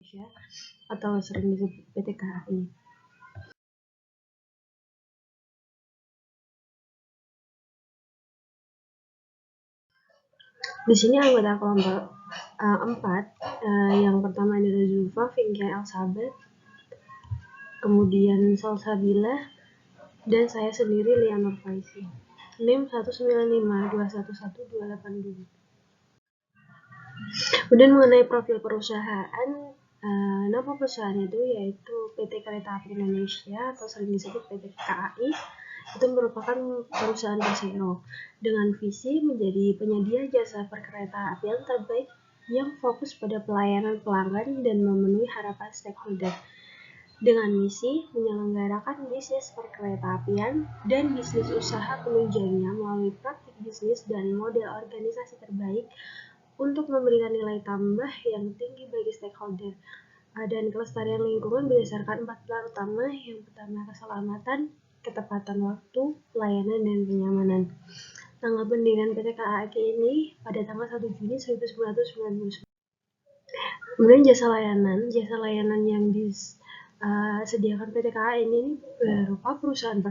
Indonesia atau sering disebut PT KAI. Di sini anggota kelompok 4, yang pertama adalah Zulfa Vinkia Elsabeth, kemudian Salsabila, dan saya sendiri Lia Nurfaisi. NIM 195211282. Kemudian mengenai profil perusahaan, nama perusahaan itu yaitu PT Kereta Api Indonesia atau sering disebut PT KAI. Itu merupakan perusahaan persero dengan visi menjadi penyedia jasa perkereta apian terbaik yang fokus pada pelayanan pelanggan dan memenuhi harapan stakeholder, dengan misi menyelenggarakan bisnis perkereta-apian dan bisnis usaha penunjangnya melalui praktik bisnis dan model organisasi terbaik untuk memberikan nilai tambah yang tinggi bagi stakeholder dan kelestarian lingkungan berdasarkan 4 pilar utama. Yang pertama, keselamatan, ketepatan waktu, pelayanan, dan kenyamanan. Tanggal pendirian PT KAI ini pada tanggal 1 Juni 1999. Kemudian jasa layanan yang disediakan PT KAI ini berupa perusahaan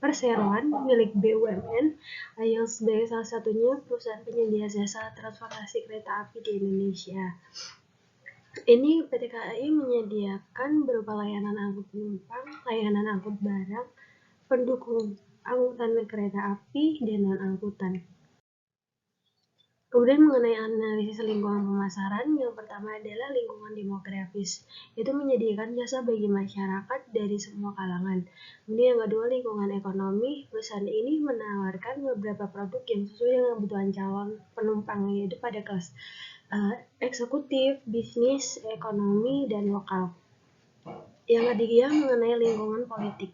perseroan milik BUMN yang sebagai salah satunya perusahaan penyedia jasa transportasi kereta api di Indonesia. Ini PT KAI menyediakan berupa layanan angkut penumpang, layanan angkut barang, pendukung angkutan kereta api, dan non-angkutan. Kemudian mengenai analisis lingkungan pemasaran, yang pertama adalah lingkungan demografis, itu menyediakan jasa bagi masyarakat dari semua kalangan. Kemudian yang kedua, lingkungan ekonomi, perusahaan ini menawarkan beberapa produk yang sesuai dengan kebutuhan calon penumpang, yaitu pada kelas eksekutif, bisnis, ekonomi, dan lokal. Yang ketiga, mengenai lingkungan politik.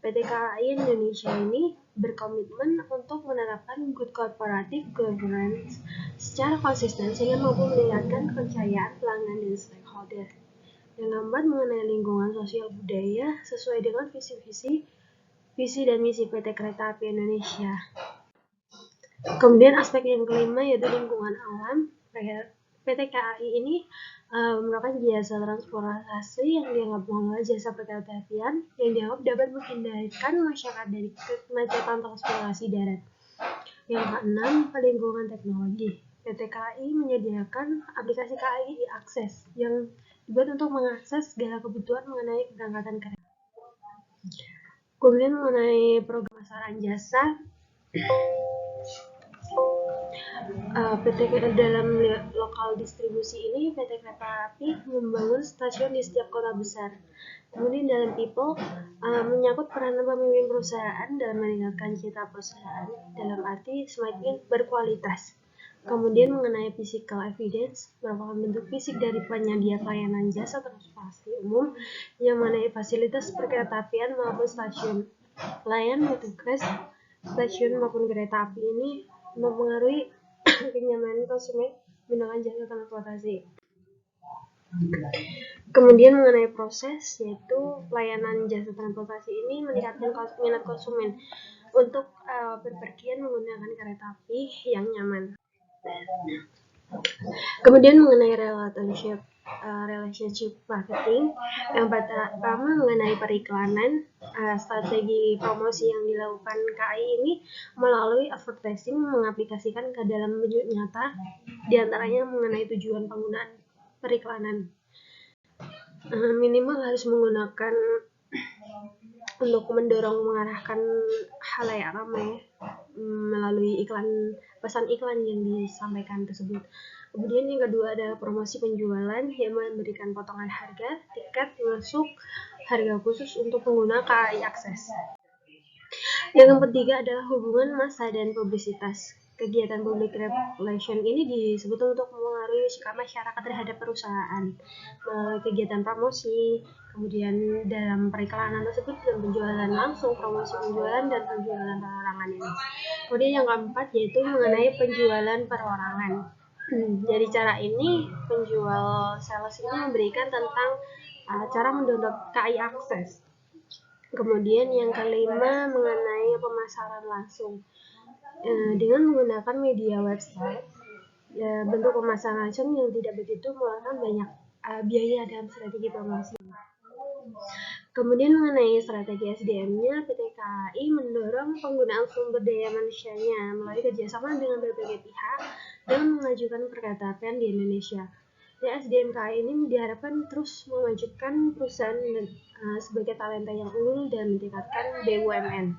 PT KAI Indonesia ini berkomitmen untuk menerapkan good corporate governance secara konsisten sehingga mampu meningkatkan kepercayaan pelanggan dan stakeholder. Yang keempat, mengenai lingkungan sosial budaya sesuai dengan visi dan misi PT Kereta Api Indonesia. Kemudian aspek yang kelima yaitu lingkungan alam. PT KAI ini merupakan jasa transportasi yang dianggap mengelola jasa perkereta-apian yang dianggap dapat menghindarkan masyarakat dari kemacetan transportasi darat. Yang keenam, lingkungan teknologi. PT KAI menyediakan aplikasi KAI Akses yang dibuat untuk mengakses segala kebutuhan mengenai keberangkatan kereta. Kemudian mengenai program pemasaran jasa, PT dalam lokal distribusi ini, PT Kereta Api membangun stasiun di setiap kota besar. Kemudian dalam people, menyangkut peranan pemimpin perusahaan dalam meningkatkan citra perusahaan dalam arti semakin berkualitas. Kemudian mengenai physical evidence, merupakan bentuk fisik dari penyedia pelayanan jasa transportasi umum yang mengenai fasilitas perkereta-apian maupun stasiun. Pelayan petugas stasiun maupun kereta api ini mempengaruhi kenyamanan konsumen menggunakan jasa transportasi. Kemudian mengenai proses, yaitu pelayanan jasa transportasi ini meningkatkan minat konsumen untuk berpergian menggunakan kereta api yang nyaman. Kemudian mengenai relationship marketing, yang pertama mengenai periklanan, strategi promosi yang dilakukan KAI ini melalui advertising mengaplikasikan ke dalam wujud nyata, diantaranya mengenai tujuan penggunaan periklanan. Minimal harus menggunakan untuk mendorong mengarahkan halayak ramai melalui pesan iklan yang disampaikan tersebut. Kemudian yang kedua adalah promosi penjualan yang memberikan potongan harga tiket masuk, harga khusus untuk pengguna KAI Akses. Yang ketiga adalah hubungan massa dan publisitas. Kegiatan public relation ini disebut untuk mengaruhi sikap masyarakat terhadap perusahaan melalui kegiatan promosi, kemudian dalam periklanan tersebut dan penjualan langsung, promosi penjualan dan penjualan perorangan ini. Kemudian yang keempat yaitu mengenai penjualan perorangan. Dari cara ini penjual sales ini memberikan tentang cara mendownload KAI Akses. Kemudian yang kelima mengenai pemasaran langsung. Dengan menggunakan media website, bentuk pemasaran langsung yang tidak begitu mengeluarkan banyak biaya dalam strategi promosi. Kemudian mengenai strategi SDM-nya, PT KAI mendorong penggunaan sumber daya manusianya melalui kerjasama dengan berbagai pihak dan mengajukan perkeretapian di Indonesia. Ya, SDM KAI ini diharapkan terus memajukan perusahaan sebagai talenta yang unggul dan meningkatkan BUMN.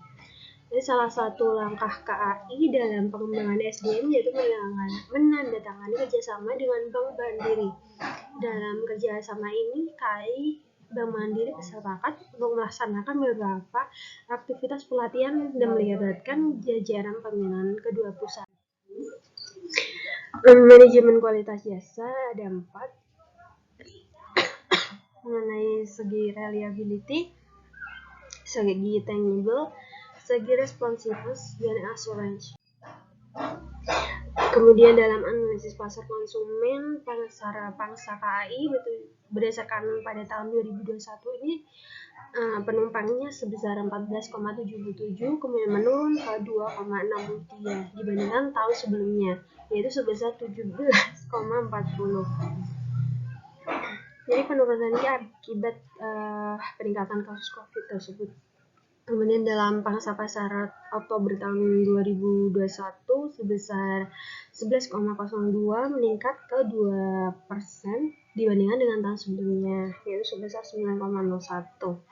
Jadi salah satu langkah KAI dalam pengembangan SDM yaitu menandatangani kerjasama dengan Bank Mandiri. Dalam kerjasama ini, KAI Bank Mandiri sepakat untuk melaksanakan beberapa aktivitas pelatihan dan melibatkan jajaran pembinaan kedua perusahaan. Manajemen kualitas jasa ada 4. Mengenai segi reliability, segi tangible, segi responsiveness, dan assurance. Kemudian dalam analisis pasar konsumen pangsa KAI berdasarkan pada tahun 2021 ini penumpangnya sebesar 14,77, kemudian menurun ke 2,63 dibandingkan tahun sebelumnya, yaitu sebesar 17,40. Jadi penurunan ini akibat peningkatan kasus COVID tersebut. Kemudian dalam pangsa pasar Oktober tahun 2021 sebesar 11,02 meningkat ke 2% dibandingkan dengan tahun sebelumnya, yaitu sebesar 9,01.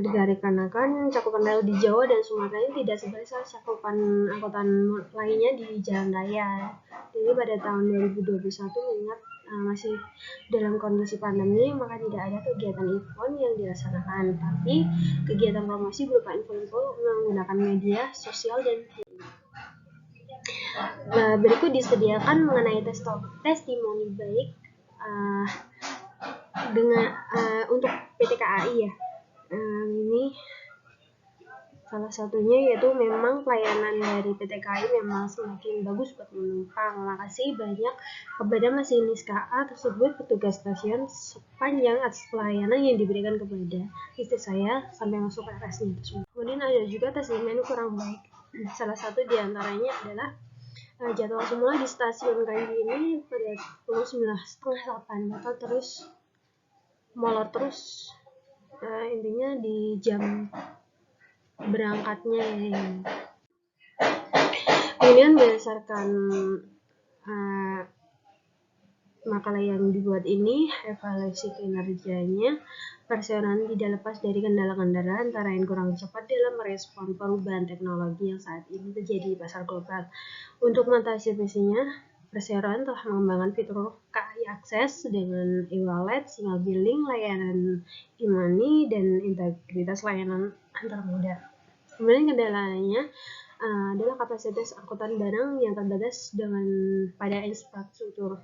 Dikarenakan cakupan rel di Jawa dan Sumatera ini tidak sebesar cakupan angkutan lainnya di jalan raya. Jadi pada tahun 2021 mengingat masih dalam kondisi pandemi, maka tidak ada kegiatan event yang dilaksanakan, tapi kegiatan promosi berupa info-info menggunakan media sosial dan berikut disediakan mengenai testimoni baik dengan untuk PT KAI ya. Ini salah satunya yaitu memang pelayanan dari PT KAI memang semakin bagus buat penumpang. Makasih banyak kepada masinis KA tersebut, petugas stasiun sepanjang atas pelayanan yang diberikan kepada istri saya sampai masuk ke RS-nya tersebut. Kemudian ada juga testimoni kurang baik. Salah satu diantaranya adalah jadwal semula di stasiun KAI ini pada pukul 9:30 atau terus molor terus. Intinya di jam berangkatnya ya. Kemudian berdasarkan makalah yang dibuat ini, evaluasi kinerjanya, Perseroan tidak lepas dari kendala-kendala antara yang kurang cepat dalam merespon perubahan teknologi yang saat ini terjadi di pasar global. Untuk mengantisipasinya, Perseroan telah mengembangkan fitur KAI Access dengan e-wallet, single billing, layanan e-money, dan integritas layanan antar moda. Kemudian kendalanya adalah kapasitas angkutan barang yang terbatas dengan pada infrastruktur.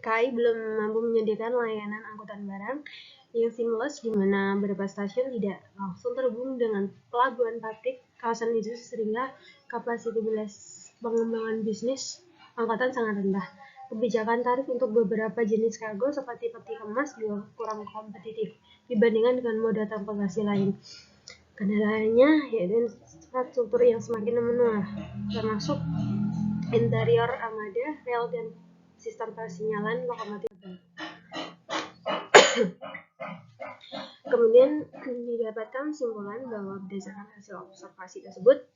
KAI belum mampu menyediakan layanan angkutan barang yang seamless, di mana beberapa stasiun tidak langsung terhubung dengan pelabuhan pabrik kawasan itu, sehingga kapasitas pengembangan bisnis angkutan sangat rendah. Kebijakan tarif untuk beberapa jenis kargo seperti peti kemas juga kurang kompetitif dibandingkan dengan moda transportasi lain. Kendalanya yaitu infrastruktur yang semakin menua, termasuk interior armada, rel, dan sistem persinyalan lokomotif. Kemudian didapatkan kesimpulan bahwa berdasarkan hasil observasi tersebut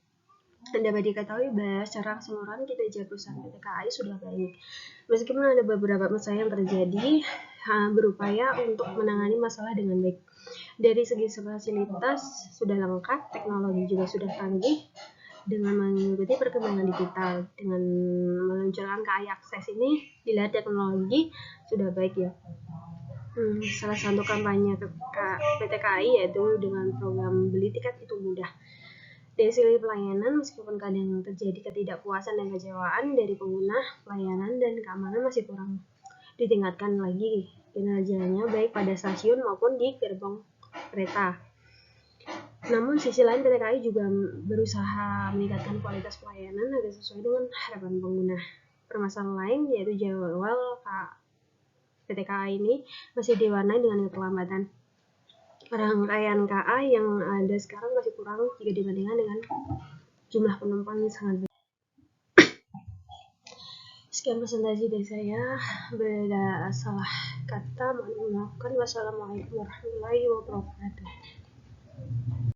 dapat diketahui bahwa secara keseluruhan kinerja perusahaan PT KAI sudah baik. Meskipun ada beberapa masalah yang terjadi, berupaya untuk menangani masalah dengan baik. Dari segi fasilitas sudah lengkap, teknologi juga sudah canggih. Dengan mengikuti perkembangan digital, dengan meluncurkan KAI Access ini, dilihat teknologi sudah baik ya. Salah satu kampanye PT KAI yaitu dengan program beli tiket itu mudah. Dari segi pelayanan, meskipun kadang terjadi ketidakpuasan dan kecewaan dari pengguna, pelayanan dan keamanan masih kurang ditingkatkan lagi kinerjanya baik pada stasiun maupun di gerbong kereta. Namun sisi lain PT KAI juga berusaha meningkatkan kualitas pelayanan agar sesuai dengan harapan pengguna. Permasalahan lain yaitu jadwal PT KAI ini masih diwarnai dengan keterlambatan. Rangkaian KA yang ada sekarang masih kurang jika dibandingkan dengan jumlah penumpang yang sangat banyak. Sekian presentasi dari saya. Beda salah kata mohon dimaafkan. Wassalamualaikum warahmatullahi wabarakatuh.